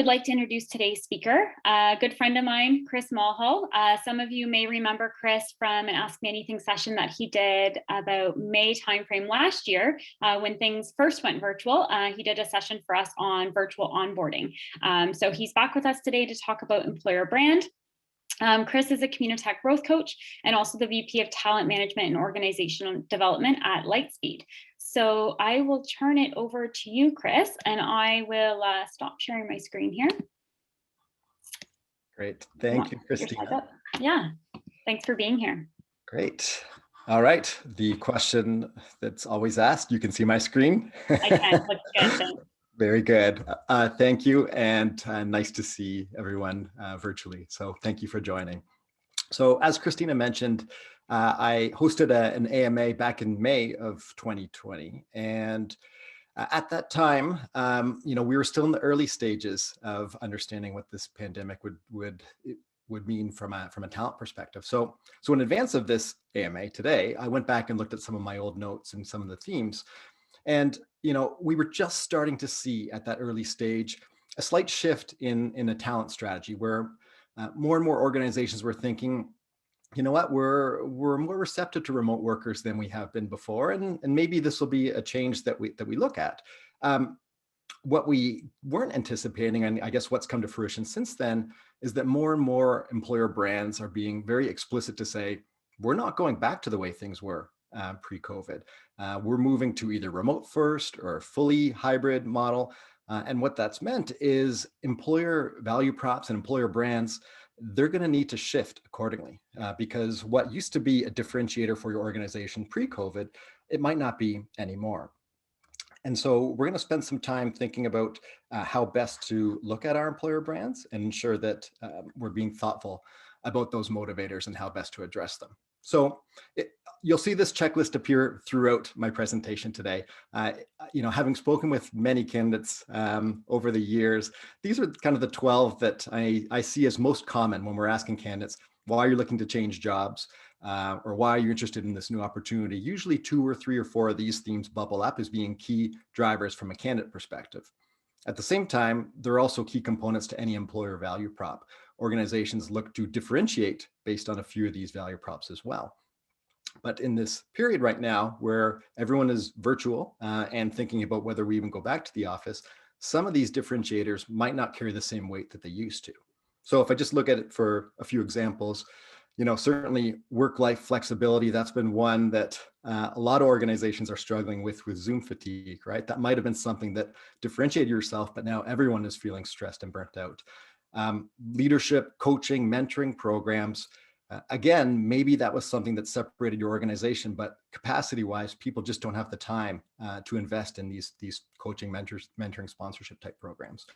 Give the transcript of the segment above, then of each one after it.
I'd like to introduce today's speaker, a good friend of mine, Chris Mulhall. Some of you may remember Chris from an Ask Me Anything session that he did about May timeframe last year when things first went virtual. He did a session for us on virtual onboarding. So he's back with us today to talk about employer brand. Chris is a Communitech growth coach and also the VP of Talent Management and Organizational Development at Lightspeed. So I will turn it over to you, Chris, and I will stop sharing my screen here. Great. Thank you, Christina. Yeah, thanks for being here. Great. All right. The question that's always asked, you can see my screen? I can. Looks good. Thanks. Very good. Thank you. And nice to see everyone virtually. So thank you for joining. So as Christina mentioned, I hosted an AMA back in May of 2020. And at that time, we were still in the early stages of understanding what this pandemic would mean from a talent perspective. So in advance of this AMA today, I went back and looked at some of my old notes and some of the themes. And, we were just starting to see at that early stage a slight shift in a talent strategy where more and more organizations were thinking, you know what, we're more receptive to remote workers than we have been before. And maybe this will be a change that we look at. What we weren't anticipating, and I guess what's come to fruition since then, is that more and more employer brands are being very explicit to say, we're not going back to the way things were pre-COVID. We're moving to either remote first or a fully hybrid model. And what that's meant is employer value props and employer brands, they're going to need to shift accordingly because what used to be a differentiator for your organization pre-COVID, it might not be anymore. And so we're going to spend some time thinking about how best to look at our employer brands and ensure that we're being thoughtful about those motivators and how best to address them. So you'll see this checklist appear throughout my presentation today. Having spoken with many candidates over the years, these are kind of the 12 that I see as most common when we're asking candidates, why you're looking to change jobs or why are you interested in this new opportunity. Usually 2 or 3 or 4 of these themes bubble up as being key drivers from a candidate perspective. At the same time, there are also key components to any employer value prop. Organizations look to differentiate based on a few of these value props as well. But in this period right now where everyone is virtual and thinking about whether we even go back to the office, some of these differentiators might not carry the same weight that they used to. So if I just look at it for a few examples, certainly work-life flexibility, that's been one that a lot of organizations are struggling with Zoom fatigue, right? That might have been something that differentiated yourself, but now everyone is feeling stressed and burnt out. Leadership, coaching, mentoring programs. Again, maybe that was something that separated your organization, but capacity-wise, people just don't have the time to invest in these coaching, mentoring, sponsorship type programs.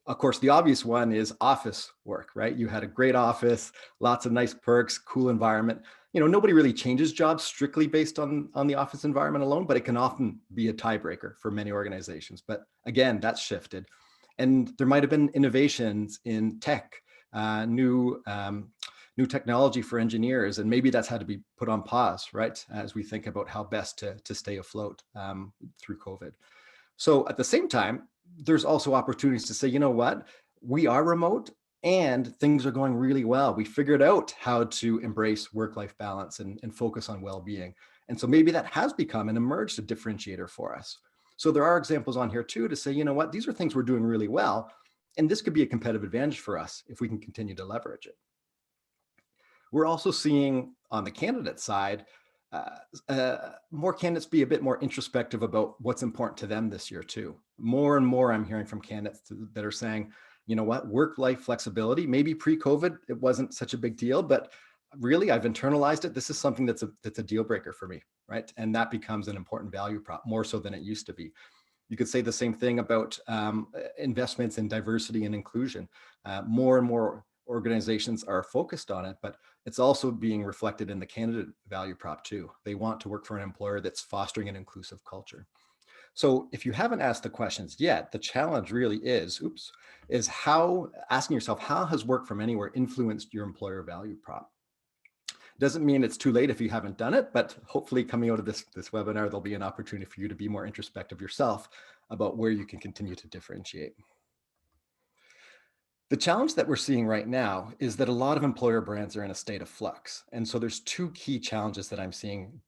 Of course, the obvious one is office work, right? You had a great office, lots of nice perks, cool environment. Nobody really changes jobs strictly based on the office environment alone, but it can often be a tiebreaker for many organizations. But again, that's shifted. And there might have been innovations in tech, new technology for engineers, and maybe that's had to be put on pause, right? As we think about how best to stay afloat through COVID. So at the same time, there's also opportunities to say, you know what, we are remote and things are going really well. We figured out how to embrace work-life balance and focus on well-being. And so maybe that has become and emerged a differentiator for us. So there are examples on here too to say, you know what, these are things we're doing really well. And this could be a competitive advantage for us if we can continue to leverage it. We're also seeing on the candidate side, more candidates be a bit more introspective about what's important to them this year too. More and more I'm hearing from candidates that are saying, you know what, work-life flexibility, maybe pre-COVID, it wasn't such a big deal, but really I've internalized it. This is something that's a deal breaker for me, right? And that becomes an important value prop, more so than it used to be. You could say the same thing about investments in diversity and inclusion. More and more organizations are focused on it, but it's also being reflected in the candidate value prop too. They want to work for an employer that's fostering an inclusive culture. So if you haven't asked the questions yet, the challenge really is asking yourself, how has work from anywhere influenced your employer value prop? Doesn't mean it's too late if you haven't done it, but hopefully coming out of this webinar, there'll be an opportunity for you to be more introspective yourself about where you can continue to differentiate. The challenge that we're seeing right now is that a lot of employer brands are in a state of flux. And so there's two key challenges that I'm seeing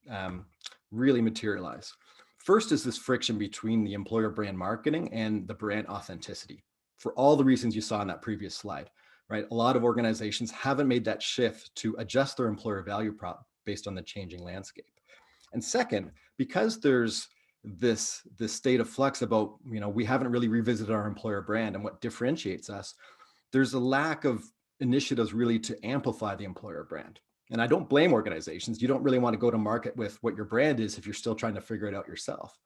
really materialize. First is this friction between the employer brand marketing and the brand authenticity for all the reasons you saw in that previous slide, right? A lot of organizations haven't made that shift to adjust their employer value prop based on the changing landscape. And second, because there's this state of flux about, we haven't really revisited our employer brand and what differentiates us, there's a lack of initiatives really to amplify the employer brand. And I don't blame organizations. You don't really want to go to market with what your brand is if you're still trying to figure it out yourself.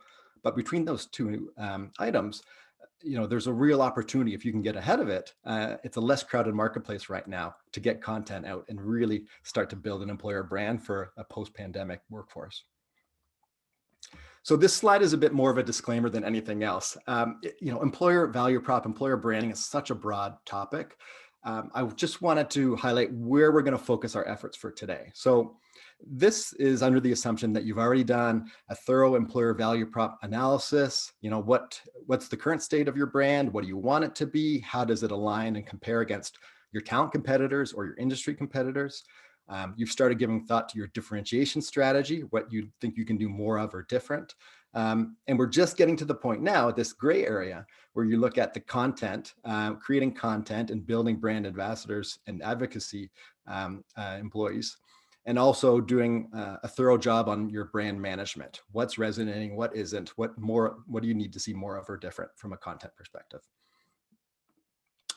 But between those two items, there's a real opportunity if you can get ahead of it. It's a less crowded marketplace right now to get content out and really start to build an employer brand for a post-pandemic workforce. So this slide is a bit more of a disclaimer than anything else. Employer value prop, employer branding is such a broad topic. I just wanted to highlight where we're going to focus our efforts for today. So this is under the assumption that you've already done a thorough employer value prop analysis. What's the current state of your brand? What do you want it to be? How does it align and compare against your talent competitors or your industry competitors? You've started giving thought to your differentiation strategy, what you think you can do more of or different. And we're just getting to the point now, this gray area, where you look at the content, creating content and building brand ambassadors and advocacy employees, and also doing a thorough job on your brand management. What's resonating, what isn't, what do you need to see more of or different from a content perspective?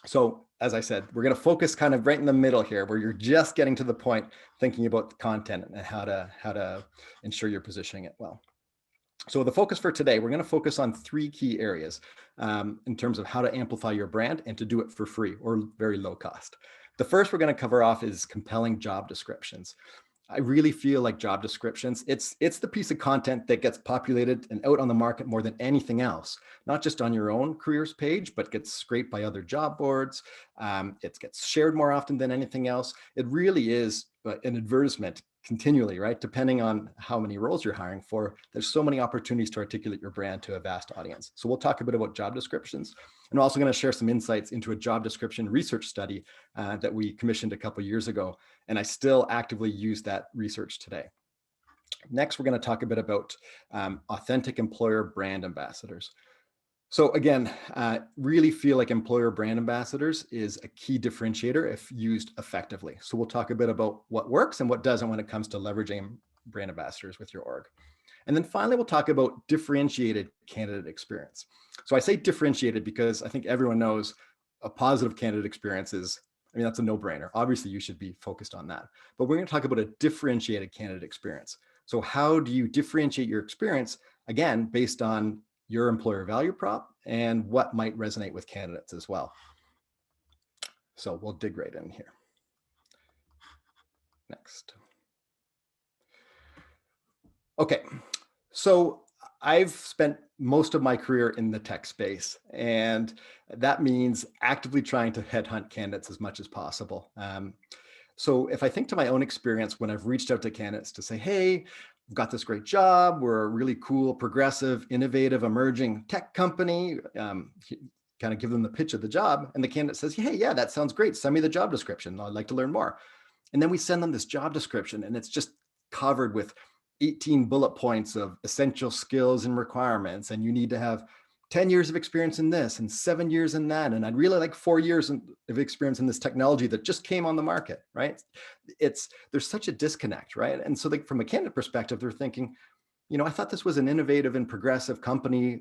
So as I said, we're going to focus kind of right in the middle here, where you're just getting to the point thinking about the content and how to ensure you're positioning it well. So the focus for today, we're going to focus on three key areas in terms of how to amplify your brand and to do it for free or very low cost. The first we're going to cover off is compelling job descriptions. I really feel like job descriptions, it's the piece of content that gets populated and out on the market more than anything else, not just on your own careers page, but gets scraped by other job boards. It gets shared more often than anything else. It really is an advertisement continually, right? Depending on how many roles you're hiring for, there's so many opportunities to articulate your brand to a vast audience. So we'll talk a bit about job descriptions. And we're also going to share some insights into a job description research study that we commissioned a couple of years ago. And I still actively use that research today. Next, we're going to talk a bit about authentic employer brand ambassadors. So again, really feel like employer brand ambassadors is a key differentiator if used effectively. So we'll talk a bit about what works and what doesn't when it comes to leveraging brand ambassadors with your org. And then finally, we'll talk about differentiated candidate experience. So I say differentiated because I think everyone knows a positive candidate experience is, that's a no-brainer. Obviously, you should be focused on that. But we're going to talk about a differentiated candidate experience. So how do you differentiate your experience, again, based on your employer value prop and what might resonate with candidates as well. So we'll dig right in here. Next. Okay, so I've spent most of my career in the tech space, and that means actively trying to headhunt candidates as much as possible. So if I think to my own experience when I've reached out to candidates to say, hey, we've got this great job, we're a really cool, progressive, innovative, emerging tech company, kind of give them the pitch of the job, and the candidate says, hey, yeah, that sounds great, send me the job description, I'd like to learn more. And then we send them this job description, and it's just covered with 18 bullet points of essential skills and requirements, and you need to have 10 years of experience in this and 7 years in that, and I'd really like 4 years of experience in this technology that just came on the market, right? There's such a disconnect, right? And so from a candidate perspective, they're thinking, I thought this was an innovative and progressive company,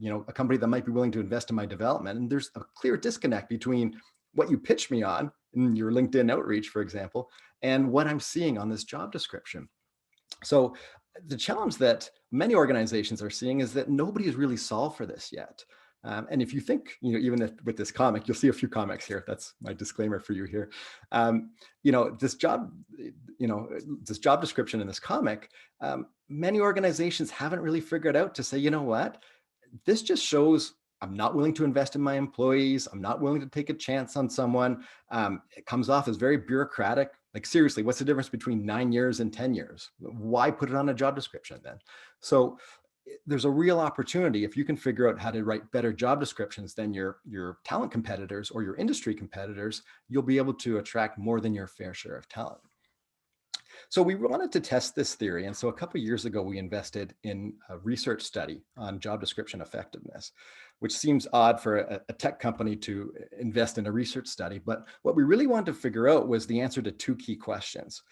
a company that might be willing to invest in my development. And there's a clear disconnect between what you pitched me on in your LinkedIn outreach, for example, and what I'm seeing on this job description. So the challenge that many organizations are seeing is that nobody has really solved for this yet. And if you think, even with this comic, you'll see a few comics here. That's my disclaimer for you here. This job description in this comic, many organizations haven't really figured out to say, you know what, this just shows I'm not willing to invest in my employees. I'm not willing to take a chance on someone. It comes off as very bureaucratic. Like, seriously, what's the difference between 9 years and 10 years? Why put it on a job description then? So there's a real opportunity if you can figure out how to write better job descriptions than your talent competitors or your industry competitors, you'll be able to attract more than your fair share of talent. So we wanted to test this theory. And so a couple of years ago, we invested in a research study on job description effectiveness, which seems odd for a tech company to invest in a research study. But what we really wanted to figure out was the answer to two key questions.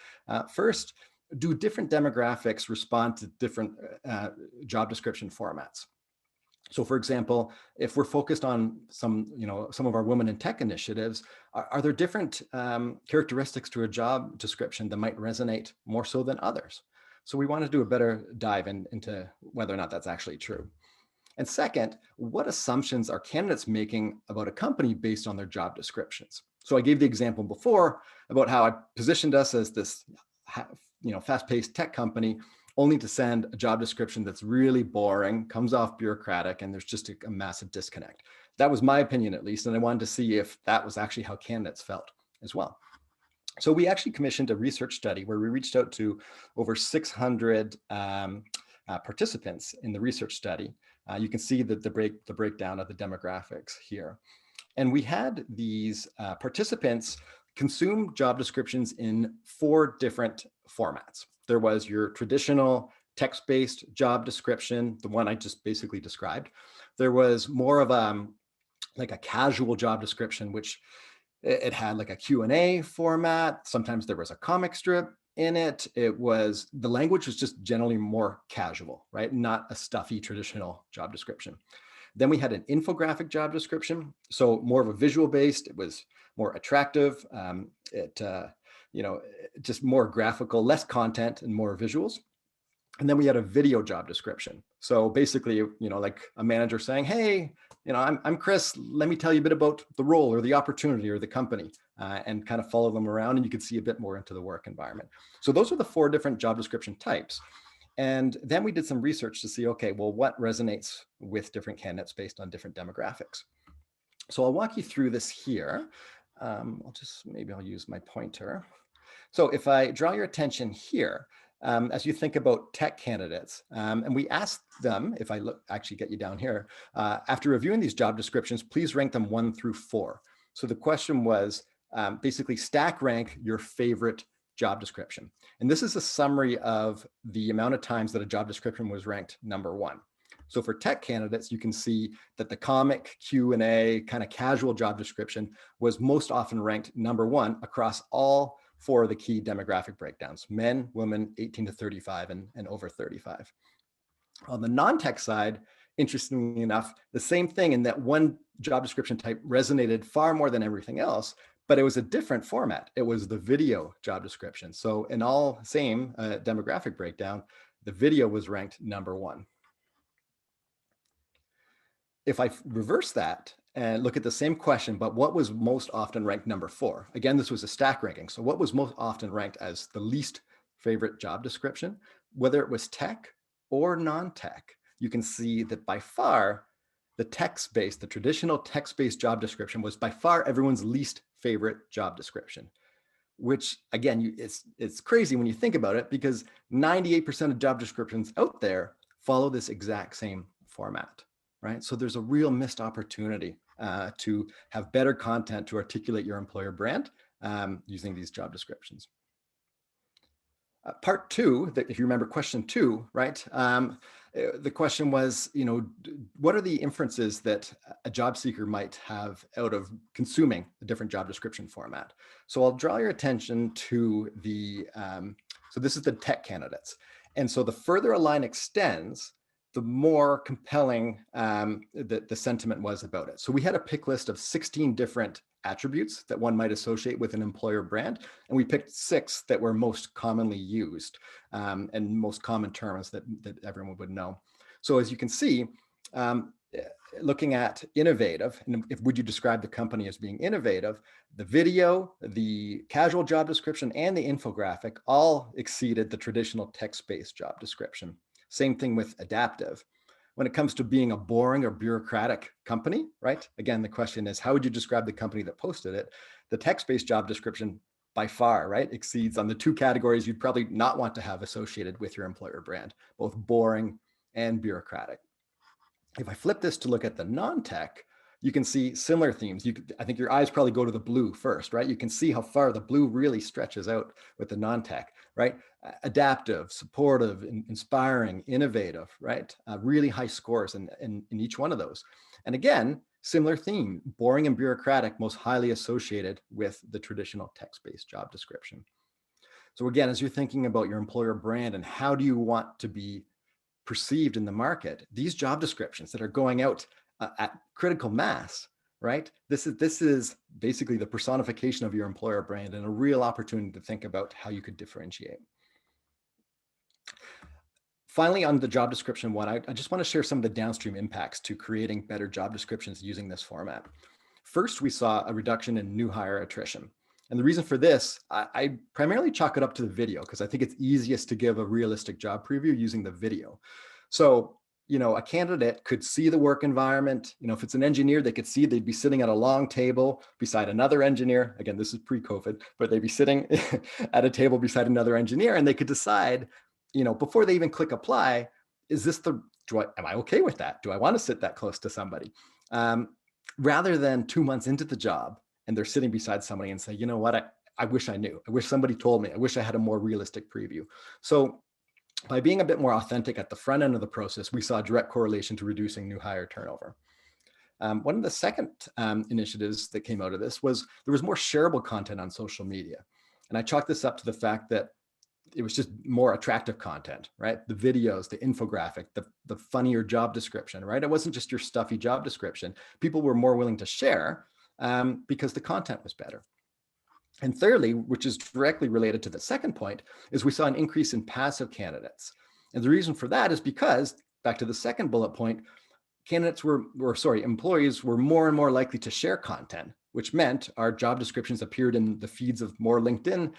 First, do different demographics respond to different job description formats? So for example, if we're focused on some of our women in tech initiatives, are there different characteristics to a job description that might resonate more so than others? So we want to do a better dive into whether or not that's actually true. And second, what assumptions are candidates making about a company based on their job descriptions? So I gave the example before about how I positioned us as this fast-paced tech company, only to send a job description that's really boring, comes off bureaucratic, and there's just a massive disconnect. That was my opinion, at least, and I wanted to see if that was actually how candidates felt as well. So we actually commissioned a research study where we reached out to over 600 participants in the research study. You can see that the breakdown of the demographics here. And we had these participants consume job descriptions in 4 different formats. There was your traditional text-based job description, the one I just basically described. There was more of like a casual job description, which it had like a Q&A format. Sometimes there was a comic strip in it. The language was just generally more casual, right? Not a stuffy traditional job description. Then we had an infographic job description. So more of a visual based, it was more attractive. Just more graphical, less content and more visuals. And then we had a video job description. So basically, like a manager saying, hey, I'm Chris, let me tell you a bit about the role or the opportunity or the company, and kind of follow them around, and you could see a bit more into the work environment. So those are the 4 different job description types. And then we did some research to see, okay, well, what resonates with different candidates based on different demographics. So I'll walk you through this here. I'll use my pointer. So if I draw your attention here, as you think about tech candidates, and we asked them, if I actually get you down here, after reviewing these job descriptions, please rank them 1 through 4. So the question was basically stack rank your favorite job description. And this is a summary of the amount of times that a job description was ranked number 1. So for tech candidates, you can see that the comic Q&A kind of casual job description was most often ranked number 1 across all 4 of the key demographic breakdowns: men, women, 18 to 35, and over 35. On the non-tech side, interestingly enough, the same thing in that one job description type resonated far more than everything else, but it was a different format. It was the video job description. So in all same demographic breakdown, the video was ranked number 1. If I reverse that and look at the same question, but what was most often ranked number 4? Again, this was a stack ranking. So what was most often ranked as the least favorite job description, whether it was tech or non-tech, you can see that by far the text-based, the traditional text-based job description was by far everyone's least favorite job description, which again, it's crazy when you think about it, because 98% of job descriptions out there follow this exact same format, right? So there's a real missed opportunity to have better content to articulate your employer brand using these job descriptions. Part 2, that if you remember question 2, right? The question was, what are the inferences that a job seeker might have out of consuming a different job description format? So I'll draw your attention to so this is the tech candidates. And so the further a line extends, the more compelling the sentiment was about it. So we had a pick list of 16 different attributes that one might associate with an employer brand, and we picked 6 that were most commonly used and most common terms that everyone would know. So as you can see, looking at innovative, and would you describe the company as being innovative, the video, the casual job description, and the infographic all exceeded the traditional text-based job description. Same thing with adaptive. When it comes to being a boring or bureaucratic company, right? Again, the question is, how would you describe the company that posted it? The text-based job description by far, right, exceeds on the 2 categories you'd probably not want to have associated with your employer brand, both boring and bureaucratic. If I flip this to look at the non-tech, you can see similar themes. I think your eyes probably go to the blue first, right? You can see how far the blue really stretches out with the non-tech, right? Adaptive, supportive, inspiring, innovative, right? Really high scores in each one of those. And again, similar theme, boring and bureaucratic, most highly associated with the traditional text-based job description. So again, as you're thinking about your employer brand and how do you want to be perceived in the market, these job descriptions that are going out at critical mass, right? This is basically the personification of your employer brand and a real opportunity to think about how you could differentiate. Finally, on the job description one, I just want to share some of the downstream impacts to creating better job descriptions using this format. First, we saw a reduction in new hire attrition. And the reason for this, I primarily chalk it up to the video because I think it's easiest to give a realistic job preview using the video. So, a candidate could see the work environment. If it's an engineer, they could see they'd be sitting at a long table beside another engineer. Again, this is pre-COVID, but they'd be sitting at a table beside another engineer, and they could decide, before they even click apply, is this am I okay with that? Do I want to sit that close to somebody? Rather than 2 months into the job and they're sitting beside somebody and say, you know what, I wish I knew. I wish somebody told me. I wish I had a more realistic preview. So by being a bit more authentic at the front end of the process, we saw a direct correlation to reducing new hire turnover. One of the second initiatives that came out of this was there was more shareable content on social media. And I chalked this up to the fact that it was just more attractive content, right? The videos, the infographic, the funnier job description, right? It wasn't just your stuffy job description. People were more willing to share because the content was better. And thirdly, which is directly related to the second point, is we saw an increase in passive candidates. And the reason for that is because, back to the second bullet point, employees were more and more likely to share content, which meant our job descriptions appeared in the feeds of more LinkedIn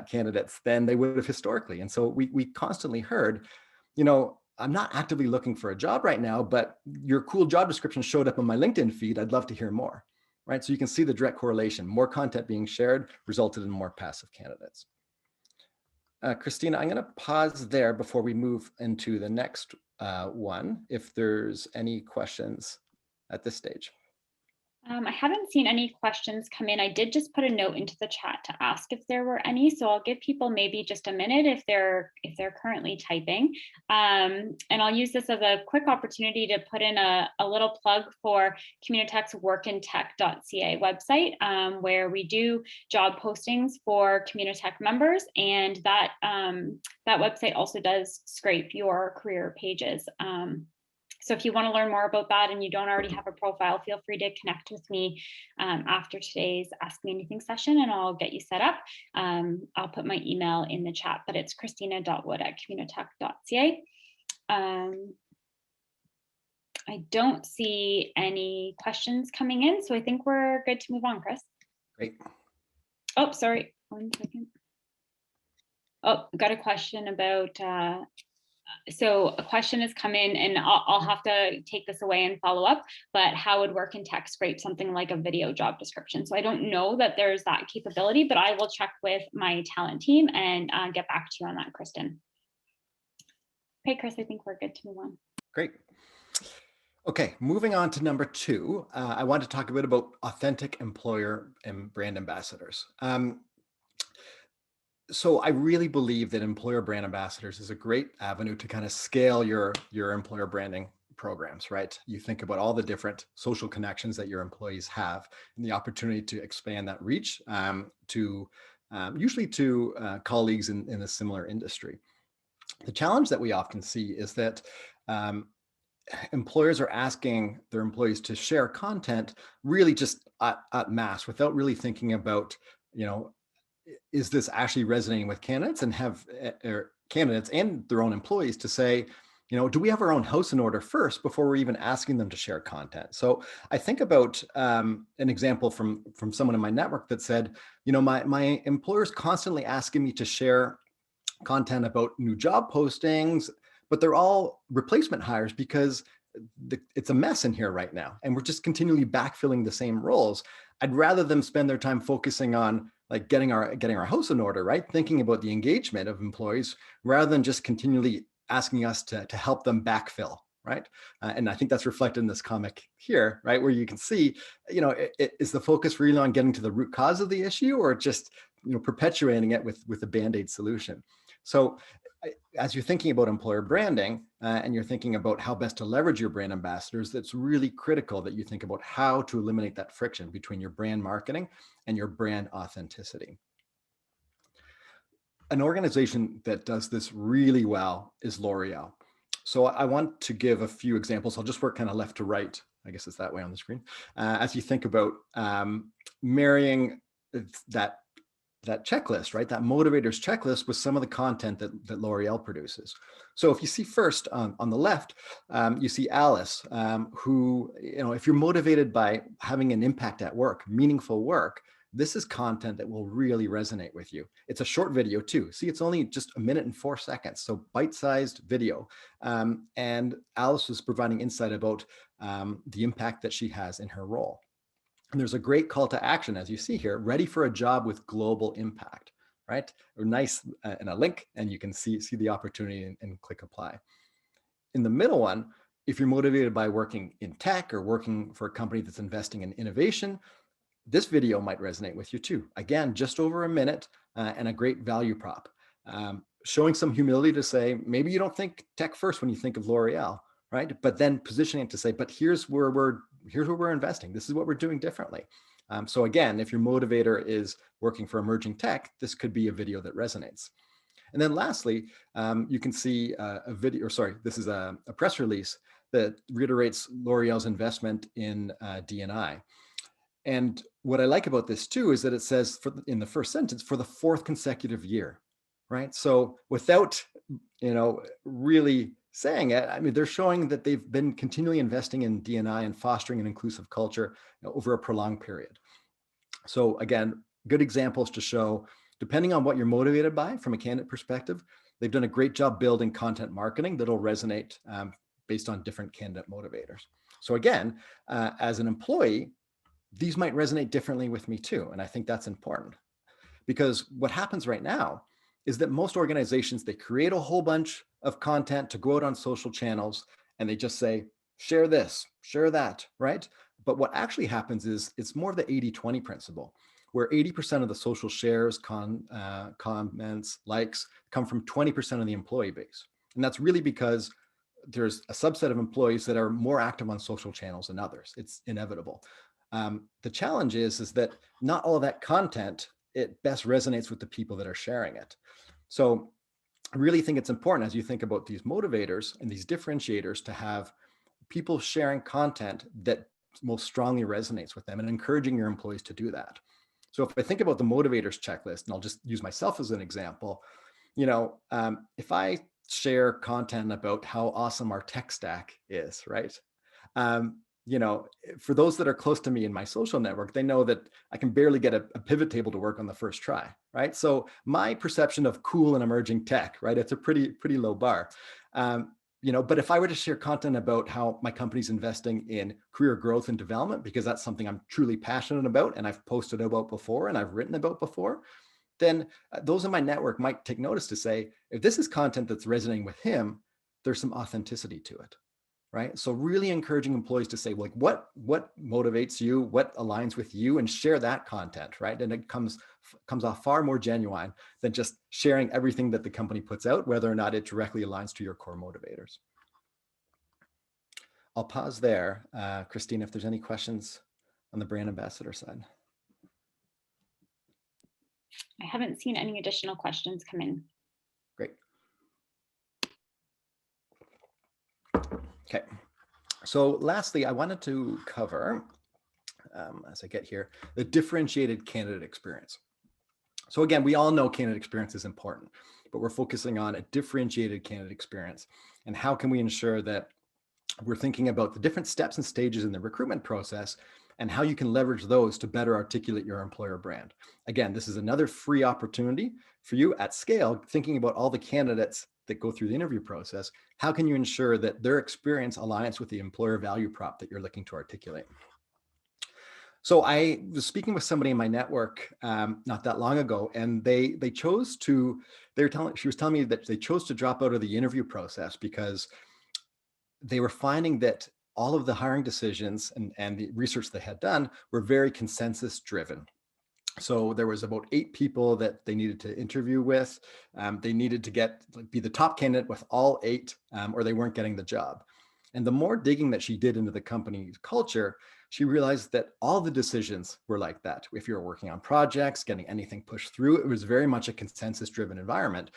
candidates than they would have historically. And so we constantly heard, I'm not actively looking for a job right now, but your cool job description showed up on my LinkedIn feed. I'd love to hear more, right? So you can see the direct correlation. More content being shared resulted in more passive candidates. Christina, I'm going to pause there before we move into the next one, if there's any questions at this stage. I haven't seen any questions come in. I did just put a note into the chat to ask if there were any, so I'll give people maybe just a minute if they're currently typing. And I'll use this as a quick opportunity to put in a little plug for Communitech's workintech.ca website, where we do job postings for Communitech members, and that website also does scrape your career pages. So if you want to learn more about that and you don't already have a profile, feel free to connect with me after today's Ask Me Anything session, and I'll get you set up. I'll put my email in the chat, but it's christina.wood@communitech.ca. I don't see any questions coming in, so I think we're good to move on, Chris. Great. Oh, sorry, 1 second. Oh, got a question about so a question has come in, and I'll have to take this away and follow up, but how would WorkInTech scrape something like a video job description? So I don't know that there's that capability, but I will check with my talent team and get back to you on that, Kristen. Okay, Chris, I think we're good to move on. Great. Okay, moving on to number 2, I want to talk a bit about authentic employer and brand ambassadors. So I really believe that employer brand ambassadors is a great avenue to kind of scale your employer branding programs, right? You think about all the different social connections that your employees have and the opportunity to expand that reach usually to colleagues in a similar industry. The challenge that we often see is that employers are asking their employees to share content really just at mass without really thinking about, is this actually resonating with candidates, and have candidates and their own employees to say, do we have our own house in order first before we're even asking them to share content? So I think about an example from someone in my network that said, my employer's constantly asking me to share content about new job postings, but they're all replacement hires because it's a mess in here right now, and we're just continually backfilling the same roles. I'd rather them spend their time focusing on getting our house in order, right? Thinking about the engagement of employees rather than just continually asking us to help them backfill, right? And I think that's reflected in this comic here, right? Where you can see, is the focus really on getting to the root cause of the issue, or just, perpetuating it with a Band-Aid solution? So as you're thinking about employer branding and you're thinking about how best to leverage your brand ambassadors, it's really critical that you think about how to eliminate that friction between your brand marketing and your brand authenticity. An organization that does this really well is L'Oreal. So I want to give a few examples. I'll just work kind of left to right. I guess it's that way on the screen. As you think about marrying that checklist, right? That motivators checklist with some of the content that L'Oreal produces. So if you see first on the left, you see Alice, who, if you're motivated by having an impact at work, meaningful work, this is content that will really resonate with you. It's a short video too. See, it's only just 1 minute and 4 seconds. So bite-sized video. And Alice was providing insight about the impact that she has in her role. And there's a great call to action, as you see here, ready for a job with global impact, right? Nice, and a link, and you can see the opportunity and click apply. In the middle one, if you're motivated by working in tech or working for a company that's investing in innovation, this video might resonate with you too. Again, just over 1 minute and a great value prop. Showing some humility to say, maybe you don't think tech first when you think of L'Oreal, right? But then positioning it to say, but here's where we're investing. This is what we're doing differently. So again, if your motivator is working for emerging tech, this could be a video that resonates. And then lastly, you can see a video, or sorry, this is a press release that reiterates L'Oreal's investment in D&I. And what I like about this too is that it says in the first sentence, for the 4th consecutive year, right? So without, really saying it, I mean, they're showing that they've been continually investing in D&I and fostering an inclusive culture over a prolonged period. So again, good examples to show, depending on what you're motivated by from a candidate perspective, they've done a great job building content marketing that'll resonate based on different candidate motivators. So again, as an employee, these might resonate differently with me too. And I think that's important, because what happens right now is that most organizations, they create a whole bunch of content to go out on social channels, and they just say, share this, share that, right? But what actually happens is it's more of the 80-20 principle, where 80% of the social shares, comments, likes come from 20% of the employee base. And that's really because there's a subset of employees that are more active on social channels than others. It's inevitable. The challenge is that not all of that content, it best resonates with the people that are sharing it. So I really think it's important, as you think about these motivators and these differentiators, to have people sharing content that most strongly resonates with them and encouraging your employees to do that. So if I think about the motivators checklist, and I'll just use myself as an example, if I share content about how awesome our tech stack is, right? For those that are close to me in my social network, they know that I can barely get a pivot table to work on the first try, right? So my perception of cool and emerging tech, right, it's a pretty low bar. But if I were to share content about how my company's investing in career growth and development, because that's something I'm truly passionate about and I've posted about before and I've written about before, then those in my network might take notice to say, if this is content that's resonating with him, there's some authenticity to it. Right? So really encouraging employees to say, like, what motivates you, what aligns with you, and share that content, right? And it comes off far more genuine than just sharing everything that the company puts out, whether or not it directly aligns to your core motivators. I'll pause there. Christine, if there's any questions on the brand ambassador side. I haven't seen any additional questions come in. Great. Okay, so lastly, I wanted to cover, as I get here, the differentiated candidate experience. So again, we all know candidate experience is important, but we're focusing on a differentiated candidate experience. And how can we ensure that we're thinking about the different steps and stages in the recruitment process and how you can leverage those to better articulate your employer brand. Again, this is another free opportunity for you at scale, thinking about all the candidates that go through the interview process. How can you ensure that their experience aligns with the employer value prop that you're looking to articulate? So I was speaking with somebody in my network not that long ago, and they chose to. She was telling me that they chose to drop out of the interview process because they were finding that all of the hiring decisions and the research they had done were very consensus driven. So there was about 8 people that they needed to interview with. They needed to be the top candidate with all 8, or they weren't getting the job. And the more digging that she did into the company's culture, she realized that all the decisions were like that. If you're working on projects, getting anything pushed through, it was very much a consensus-driven environment.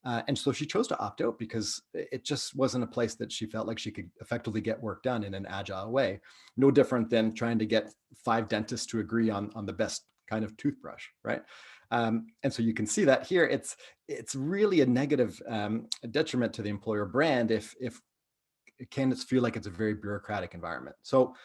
And so she chose to opt out because it just wasn't a place that she felt like she could effectively get work done in an agile way. No different than trying to get 5 dentists to agree on the best kind of toothbrush, right? And so you can see that here, it's really a negative detriment to the employer brand if candidates feel like it's a very bureaucratic environment. So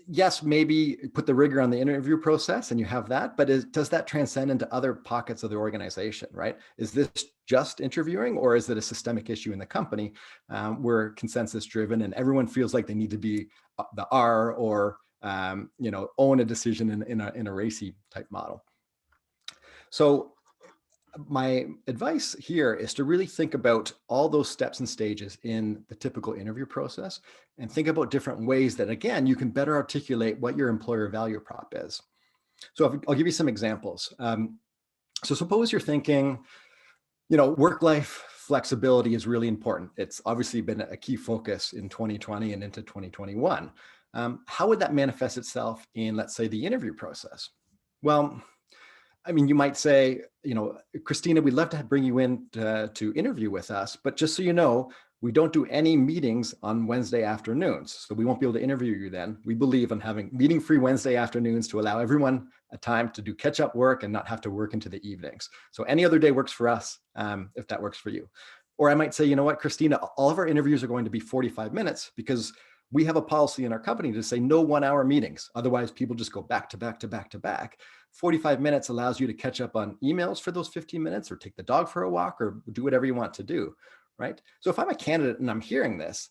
yes, maybe put the rigor on the interview process and you have that, but does that transcend into other pockets of the organization, right? Is this just interviewing, or is it a systemic issue in the company where consensus driven and everyone feels like they need to be the R or own a decision in a racy type model? So my advice here is to really think about all those steps and stages in the typical interview process and think about different ways that, again, you can better articulate what your employer value prop is. So I'll give you some examples. So suppose you're thinking, work-life flexibility is really important. It's obviously been a key focus in 2020 and into 2021. How would that manifest itself in, let's say, the interview process? Well, I mean, you might say, Christina, we'd love to bring you in to interview with us, but just so you know, we don't do any meetings on Wednesday afternoons, so we won't be able to interview you then. We believe in having meeting-free Wednesday afternoons to allow everyone a time to do catch-up work and not have to work into the evenings. So any other day works for us, if that works for you. Or I might say, you know what, Christina, all of our interviews are going to be 45 minutes because we have a policy in our company to say no 1-hour meetings. Otherwise, people just go back to back to back to back. 45 minutes allows you to catch up on emails for those 15 minutes or take the dog for a walk or do whatever you want to do, right? So if I'm a candidate and I'm hearing this,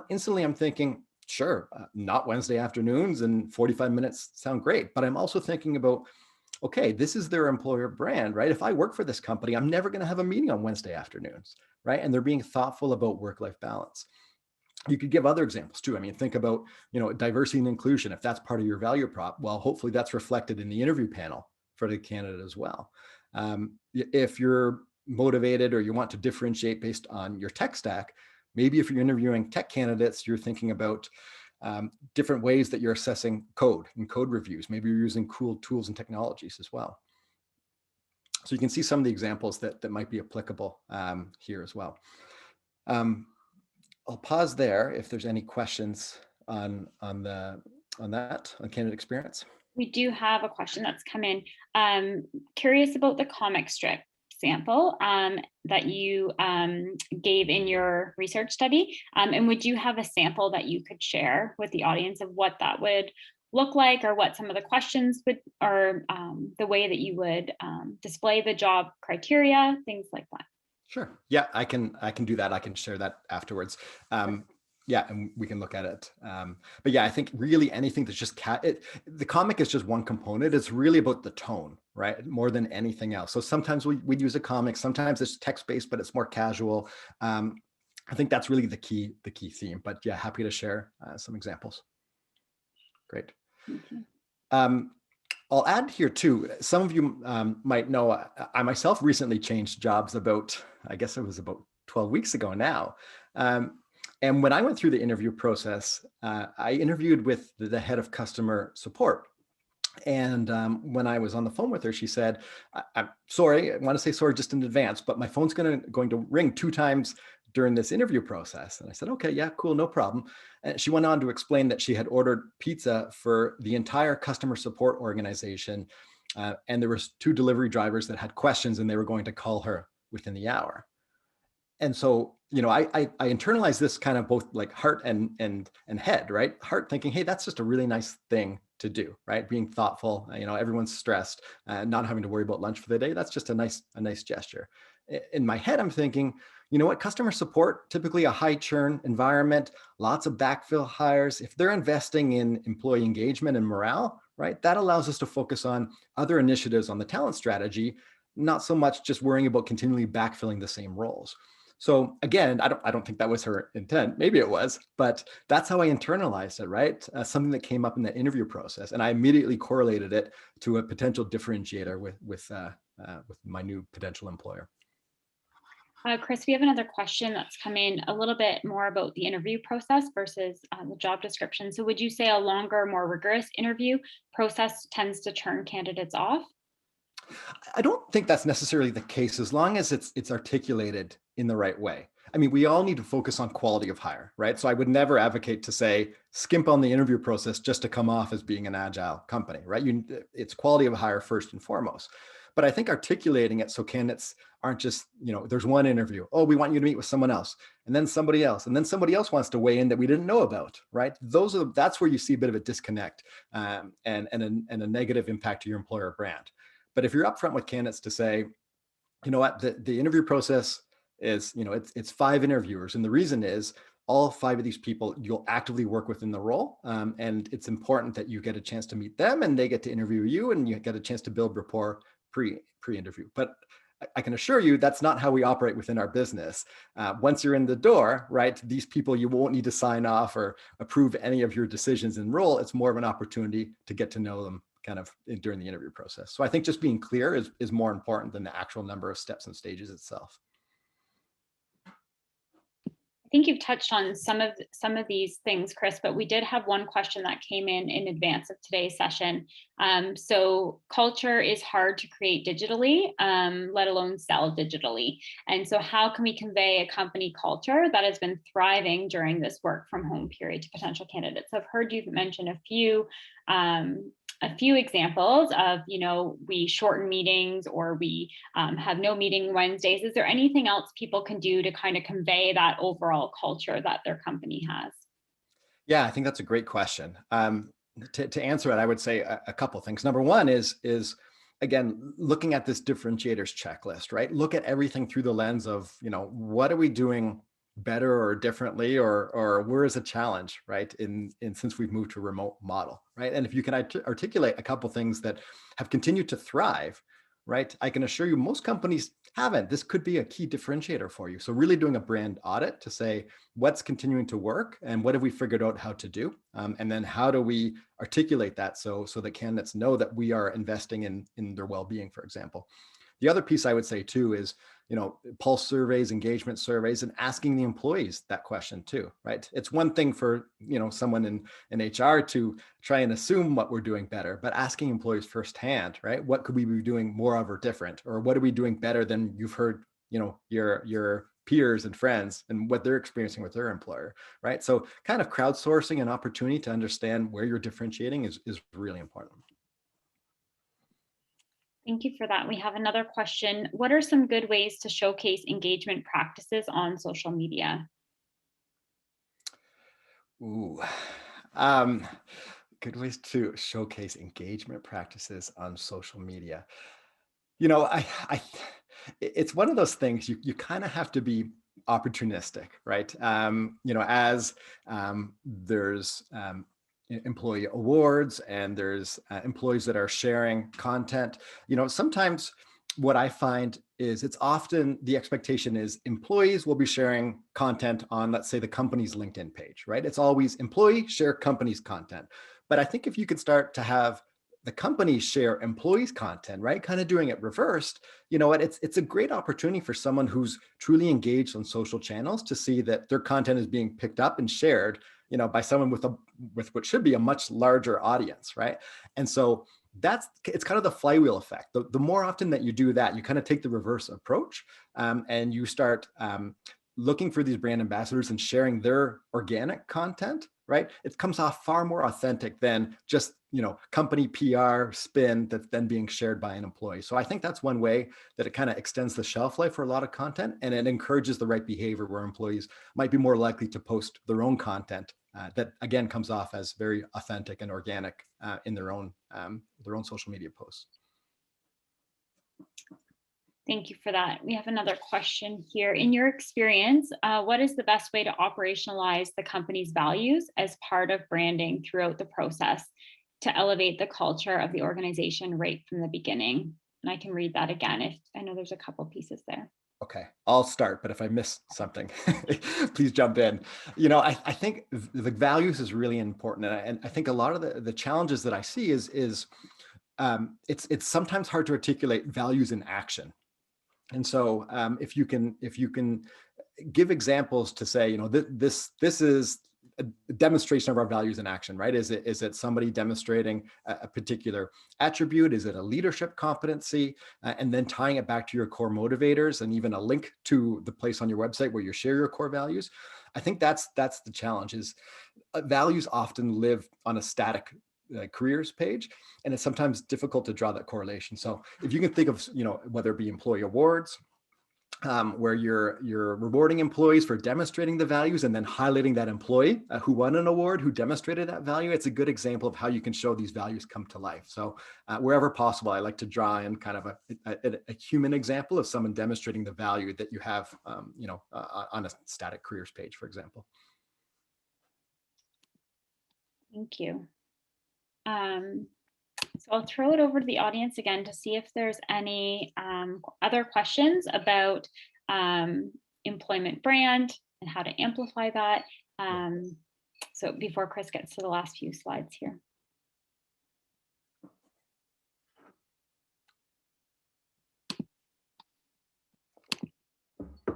instantly I'm thinking, sure, not Wednesday afternoons and 45 minutes sound great. But I'm also thinking about, okay, this is their employer brand, right? If I work for this company, I'm never going to have a meeting on Wednesday afternoons, right? And they're being thoughtful about work-life balance. You could give other examples too. I mean, think about, diversity and inclusion. If that's part of your value prop, well, hopefully that's reflected in the interview panel for the candidate as well. If you're motivated or you want to differentiate based on your tech stack, maybe if you're interviewing tech candidates, you're thinking about different ways that you're assessing code and code reviews. Maybe you're using cool tools and technologies as well. So you can see some of the examples that might be applicable here as well. I'll pause there if there's any questions on candidate experience. We do have a question that's come in. Curious about the comic strip sample that you gave in your research study. And would you have a sample that you could share with the audience of what that would look like, or what some of the questions would, or the way that you would display the job criteria, things like that? Sure. Yeah, I can do that. I can share that afterwards. Yeah, and we can look at it. But yeah, I think really anything that's just the comic is just one component. It's really about the tone, right? More than anything else. So sometimes we'd use a comic, sometimes it's text-based, but it's more casual. I think that's really the key theme. But yeah, happy to share some examples. Great. I'll add here too, some of you might know, I myself recently changed jobs I guess it was about 12 weeks ago now. And when I went through the interview process, I interviewed with the head of customer support. And when I was on the phone with her, she said, I'm sorry, I want to say sorry just in advance, but my phone's going to ring 2 times during this interview process. And I said, okay, yeah, cool, no problem. And she went on to explain that she had ordered pizza for the entire customer support organization. And there was 2 delivery drivers that had questions and they were going to call her within the hour. And so, I internalized this kind of both like heart and head, right? Heart thinking, hey, that's just a really nice thing to do, right? Being thoughtful, everyone's stressed, not having to worry about lunch for the day. That's just a nice gesture. In my head, I'm thinking, you know what, customer support, typically a high churn environment, lots of backfill hires. If they're investing in employee engagement and morale, right? That allows us to focus on other initiatives on the talent strategy, not so much just worrying about continually backfilling the same roles. So again, I don't think that was her intent. Maybe it was, but that's how I internalized it, right? Something that came up in the interview process, and I immediately correlated it to a potential differentiator with my new potential employer. Chris, we have another question that's come in a little bit more about the interview process versus the job description. So would you say a longer, more rigorous interview process tends to turn candidates off? I don't think that's necessarily the case as long as it's articulated in the right way. I mean, we all need to focus on quality of hire, right? So I would never advocate to say skimp on the interview process just to come off as being an agile company, right? It's quality of hire first and foremost. But I think articulating it so candidates aren't just, there's one interview. Oh, we want you to meet with someone else, and then somebody else, and then somebody else wants to weigh in that we didn't know about, right? That's where you see a bit of a disconnect and a negative impact to your employer brand. But if you're upfront with candidates to say, you know what, the interview process is, it's 5 interviewers. And the reason is all 5 of these people you'll actively work with in the role. And it's important that you get a chance to meet them and they get to interview you and you get a chance to build rapport pre-interview. But I can assure you that's not how we operate within our business. Once you're in the door, right, these people, you won't need to sign off or approve any of your decisions in role. It's more of an opportunity to get to know them kind of during the interview process. So I think just being clear is more important than the actual number of steps and stages itself. I think you've touched on some of these things, Chris, but we did have one question that came in advance of today's session. So culture is hard to create digitally, let alone sell digitally. And so how can we convey a company culture that has been thriving during this work from home period to potential candidates? I've heard you mention a few examples of, we shorten meetings or we have no meeting Wednesdays. Is there anything else people can do to kind of convey that overall culture that their company has? Yeah, I think that's a great question. To answer it, I would say a couple things. Number one is again, looking at this differentiators checklist, right? Look at everything through the lens of, what are we doing better or differently, or where is a challenge, right? In since we've moved to a remote model, right? And if you can articulate a couple things that have continued to thrive, right? I can assure you most companies haven't. This could be a key differentiator for you. So really doing a brand audit to say what's continuing to work and what have we figured out how to do, and then how do we articulate that so that candidates know that we are investing in their well-being, for example. The other piece I would say too is, pulse surveys, engagement surveys, and asking the employees that question too, right? It's one thing for, someone in HR to try and assume what we're doing better, but asking employees firsthand, right? What could we be doing more of or different? Or what are we doing better than you've heard, your peers and friends and what they're experiencing with their employer, right? So kind of crowdsourcing an opportunity to understand where you're differentiating is really important. Thank you for that. We have another question. What are some good ways to showcase engagement practices on social media? Ooh, good ways to showcase engagement practices on social media. It's one of those things you kind of have to be opportunistic, right? As there's employee awards and there's employees that are sharing content, sometimes what I find is it's often the expectation is employees will be sharing content on, let's say, the company's LinkedIn page, right? It's always employee share company's content. But I think if you could start to have the company share employees' content, right? Kind of doing it reversed, it's a great opportunity for someone who's truly engaged on social channels to see that their content is being picked up and shared, by someone with what should be a much larger audience, right? And so it's kind of the flywheel effect. The more often that you do that, you kind of take the reverse approach, and you start looking for these brand ambassadors and sharing their organic content, right? It comes off far more authentic than just, company PR spin that's then being shared by an employee. So I think that's one way that it kind of extends the shelf life for a lot of content, and it encourages the right behavior where employees might be more likely to post their own content that again comes off as very authentic and organic in their own social media posts. Thank you for that. We have another question here. In your experience, what is the best way to operationalize the company's values as part of branding throughout the process? to elevate the culture of the organization right from the beginning. And I can read that again if I know there's a couple pieces there. Okay, I'll start, but if I miss something, please jump in. I think the values is really important, and I think a lot of the challenges that I see is it's sometimes hard to articulate values in action. And so if you can give examples to say, this is a demonstration of our values in action, right? Is it somebody demonstrating a particular attribute? Is it a leadership competency? And then tying it back to your core motivators and even a link to the place on your website where you share your core values. I think that's the challenge is values often live on a static careers page, and it's sometimes difficult to draw that correlation. So if you can think of, whether it be employee awards, where you're rewarding employees for demonstrating the values and then highlighting that employee who won an award, who demonstrated that value. It's a good example of how you can show these values come to life. So wherever possible, I like to draw in kind of a human example of someone demonstrating the value that you have, on a static careers page, for example. Thank you. So I'll throw it over to the audience again to see if there's any other questions about employment brand and how to amplify that. So before Chris gets to the last few slides here. I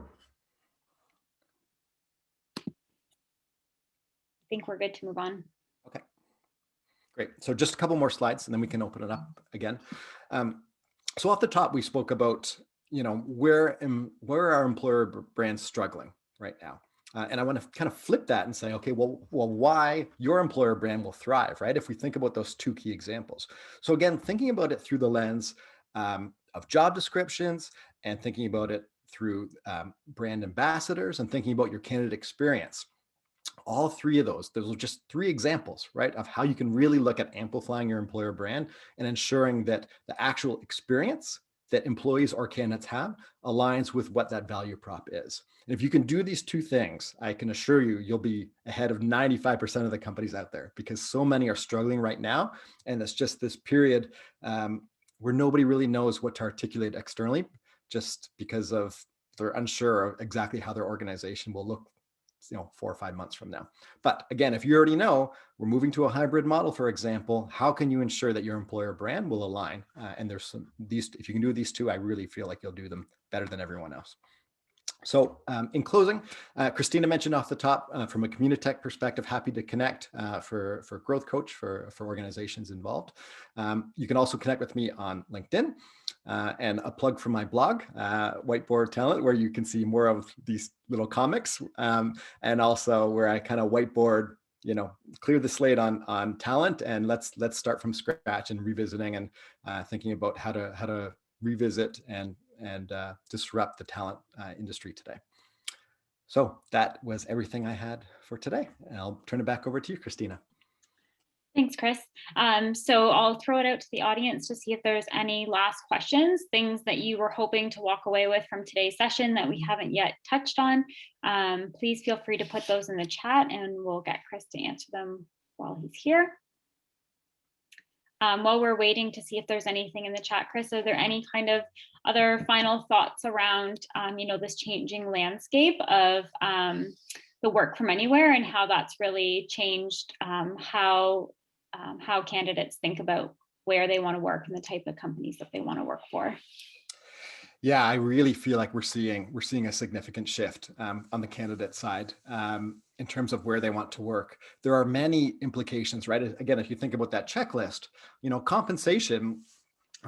think we're good to move on. Okay. Great. So just a couple more slides and then we can open it up again. So off the top, we spoke about, where are employer brands struggling right now? And I want to kind of flip that and say, okay, well, why your employer brand will thrive, right? If we think about those two key examples. So again, thinking about it through the lens of job descriptions and thinking about it through brand ambassadors and thinking about your candidate experience. All three of those are just three examples, right, of how you can really look at amplifying your employer brand and ensuring that the actual experience that employees or candidates have aligns with what that value prop is. And if you can do these two things, I can assure you, you'll be ahead of 95% of the companies out there, because so many are struggling right now. And it's just this period where nobody really knows what to articulate externally, just because of they're unsure of exactly how their organization will look 4 or 5 months from now. But again, if you already know we're moving to a hybrid model, for example, how can you ensure that your employer brand will align? And there's if you can do these two, I really feel like you'll do them better than everyone else. So in closing, Christina mentioned off the top, from a Communitech perspective, happy to connect for growth coach for organizations involved. You can also connect with me on LinkedIn, and a plug for my blog, Whiteboard Talent, where you can see more of these little comics, and also where I kind of whiteboard, clear the slate on talent, and let's start from scratch and revisiting and thinking about how to revisit and disrupt the talent industry today. So that was everything I had for today. And I'll turn it back over to you, Christina. Thanks, Chris. So I'll throw it out to the audience to see if there's any last questions, things that you were hoping to walk away with from today's session that we haven't yet touched on. Please feel free to put those in the chat and we'll get Chris to answer them while he's here. While we're waiting to see if there's anything in the chat, Chris, are there any kind of other final thoughts around, this changing landscape of the work from anywhere and how that's really changed how candidates think about where they want to work and the type of companies that they want to work for? Yeah, I really feel like we're seeing a significant shift on the candidate side in terms of where they want to work. There are many implications, right? Again, if you think about that checklist, compensation,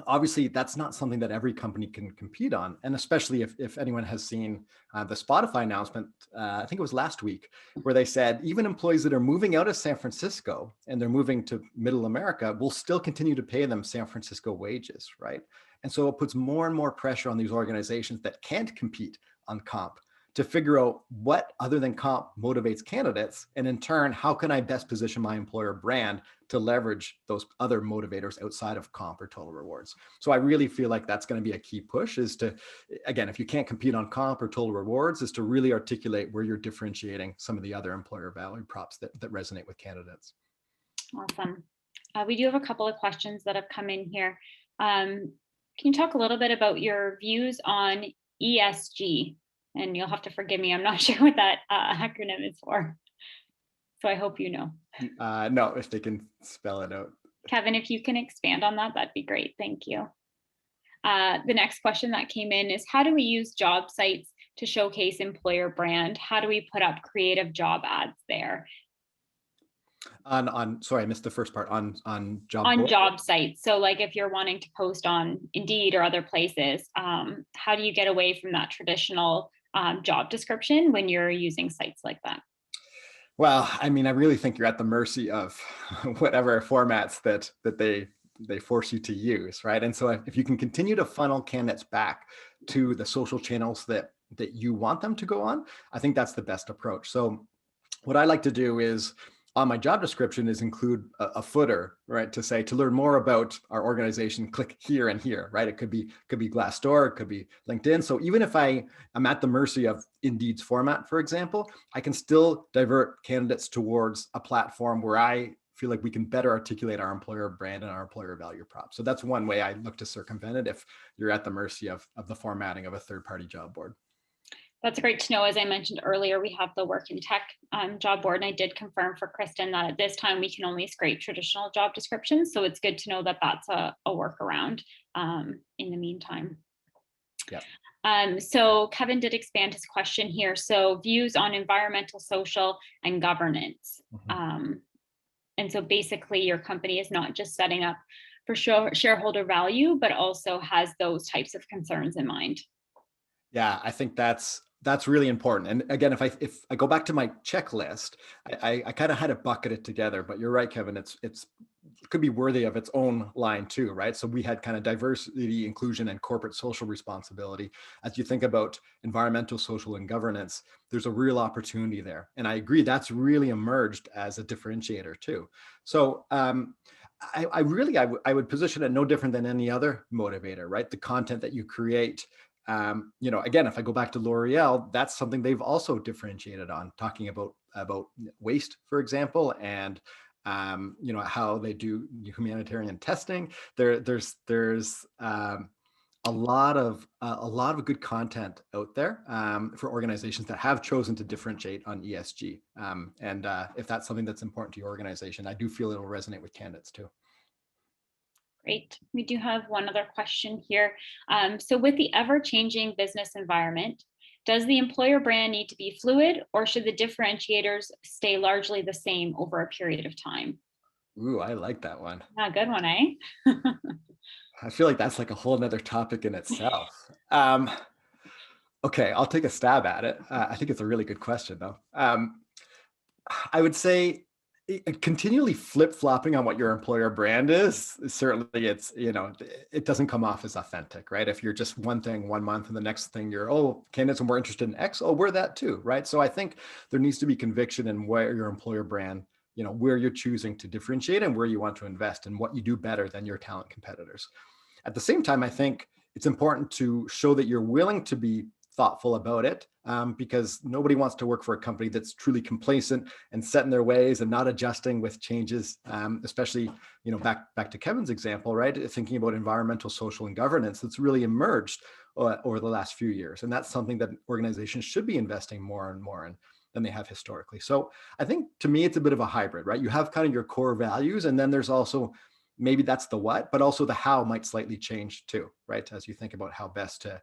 obviously that's not something that every company can compete on. And especially if anyone has seen the Spotify announcement, I think it was last week, where they said even employees that are moving out of San Francisco and they're moving to middle America will still continue to pay them San Francisco wages, right? And so it puts more and more pressure on these organizations that can't compete on comp to figure out what other than comp motivates candidates. And in turn, how can I best position my employer brand to leverage those other motivators outside of comp or total rewards? So I really feel like that's going to be a key push, is to, again, if you can't compete on comp or total rewards, is to really articulate where you're differentiating some of the other employer value props that resonate with candidates. Awesome. We do have a couple of questions that have come in here. Can you talk a little bit about your views on ESG? And you'll have to forgive me, I'm not sure what that acronym is for. So I hope you know. No, if they can spell it out. Kevin, if you can expand on that, that'd be great. Thank you. The next question that came in is, how do we use job sites to showcase employer brand? How do we put up creative job ads there? Sorry, I missed the first part. On job On board? job sites. So like if you're wanting to post on Indeed or other places, how do you get away from that traditional job description when you're using sites like that? Well, I mean, I really think you're at the mercy of whatever formats that they force you to use, right? And so if you can continue to funnel candidates back to the social channels that you want them to go on, I think that's the best approach. So what I like to do is, on my job description, is include a footer, right? To say, to learn more about our organization, click here and here, right? It could be Glassdoor, it could be LinkedIn. So even if I'm at the mercy of Indeed's format, for example, I can still divert candidates towards a platform where I feel like we can better articulate our employer brand and our employer value prop. So that's one way I look to circumvent it if you're at the mercy of the formatting of a third-party job board. That's great to know. As I mentioned earlier, we have the Work in Tech job board, and I did confirm for Kristen that at this time we can only scrape traditional job descriptions. So it's good to know that that's a workaround in the meantime. Yeah. So Kevin did expand his question here. So views on environmental, social, and governance. Mm-hmm. And so basically your company is not just setting up for shareholder value, but also has those types of concerns in mind. Yeah, I think that's really important. And again, if I go back to my checklist, I kind of had to bucket it together. But you're right, Kevin. It could be worthy of its own line too, right? So we had kind of diversity, inclusion, and corporate social responsibility. As you think about environmental, social, and governance, there's a real opportunity there. And I agree, that's really emerged as a differentiator too. So I would position it no different than any other motivator, right? The content that you create. Again, if I go back to L'Oreal, that's something they've also differentiated on, talking about waste, for example, and how they do humanitarian testing. There's a lot of good content out there for organizations that have chosen to differentiate on ESG. And if that's something that's important to your organization, I do feel it'll resonate with candidates too. Great. We do have one other question here. So with the ever-changing business environment, does the employer brand need to be fluid, or should the differentiators stay largely the same over a period of time? Ooh, I like that one. Yeah, good one, eh? I feel like that's like a whole nother topic in itself. Okay, I'll take a stab at it. I think it's a really good question though. I would say continually flip-flopping on what your employer brand is, certainly it doesn't come off as authentic, right? If you're just one thing one month and the next thing you're, candidates are more interested in X, we're that too, right? So I think there needs to be conviction in where your employer brand, where you're choosing to differentiate and where you want to invest and what you do better than your talent competitors. At the same time, I think it's important to show that you're willing to be thoughtful about it, because nobody wants to work for a company that's truly complacent and set in their ways and not adjusting with changes, especially, back to Kevin's example, right? Thinking about environmental, social, and governance that's really emerged over the last few years. And that's something that organizations should be investing more and more in than they have historically. So I think, to me, it's a bit of a hybrid, right? You have kind of your core values, and then there's also, maybe that's the what, but also the how might slightly change too, right? As you think about how best to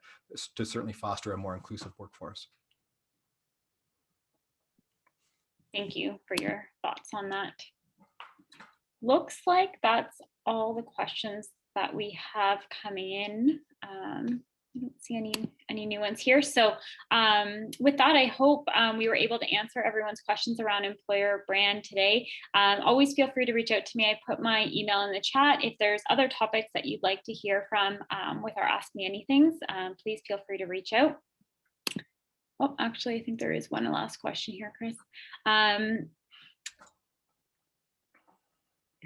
certainly foster a more inclusive workforce. Thank you for your thoughts on that. Looks like that's all the questions that we have coming in. I don't see any new ones here. So with that, I hope we were able to answer everyone's questions around employer brand today. Always feel free to reach out to me. I put my email in the chat. If there's other topics that you'd like to hear from with our Ask Me Anythings, please feel free to reach out. Oh, actually, I think there is one last question here, Chris.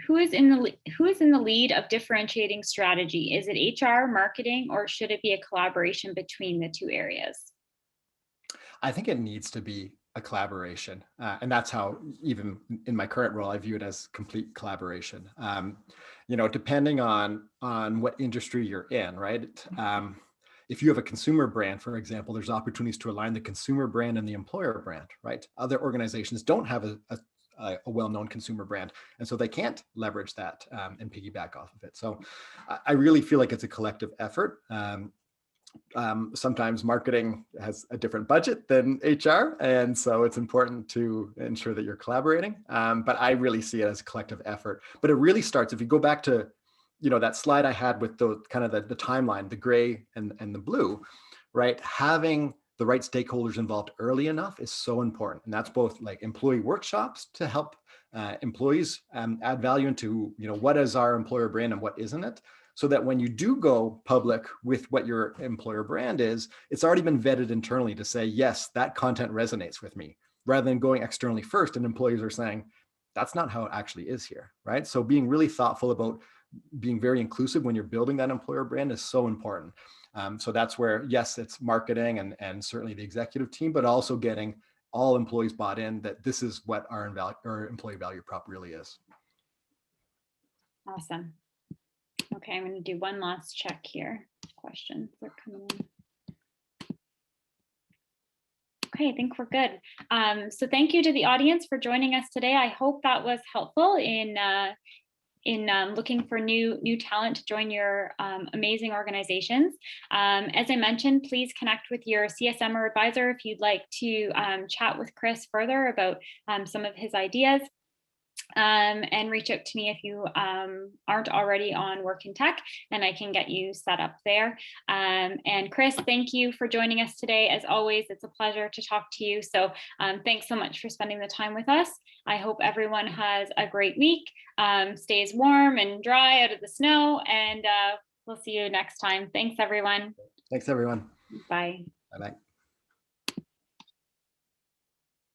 Who is in the lead of differentiating strategy? Is it HR, marketing, or should it be a collaboration between the two areas? I think it needs to be a collaboration. And that's how, even in my current role, I view it as complete collaboration. Depending on what industry you're in, right? If you have a consumer brand, for example, there's opportunities to align the consumer brand and the employer brand, right? Other organizations don't have a well-known consumer brand, and so they can't leverage that and piggyback off of it. So I really feel like it's a collective effort. Sometimes marketing has a different budget than HR, and so it's important to ensure that you're collaborating. But I really see it as a collective effort. But it really starts, if you go back to that slide I had with the kind of the timeline, the gray and the blue, right? Having the right stakeholders involved early enough is so important. And that's both like employee workshops to help employees add value into, what is our employer brand and what isn't it? So that when you do go public with what your employer brand is, it's already been vetted internally to say, yes, that content resonates with me, rather than going externally first and employees are saying, that's not how it actually is here, right? So being really thoughtful about being very inclusive when you're building that employer brand is so important. So that's where, yes, it's marketing and certainly the executive team, but also getting all employees bought in that this is what our employee value prop really is. Awesome. Okay, I'm going to do one last check here. Questions are coming in. Okay, I think we're good. So thank you to the audience for joining us today. I hope that was helpful in looking for new talent to join your amazing organizations. As I mentioned, please connect with your CSM or advisor if you'd like to chat with Chris further about some of his ideas. And reach out to me if you aren't already on Work in Tech, and I can get you set up there. And Chris, thank you for joining us today. As always, it's a pleasure to talk to you. So thanks so much for spending the time with us. I hope everyone has a great week, stays warm and dry out of the snow, and we'll see you next time. Thanks, everyone. Thanks, everyone. Bye. Bye-bye.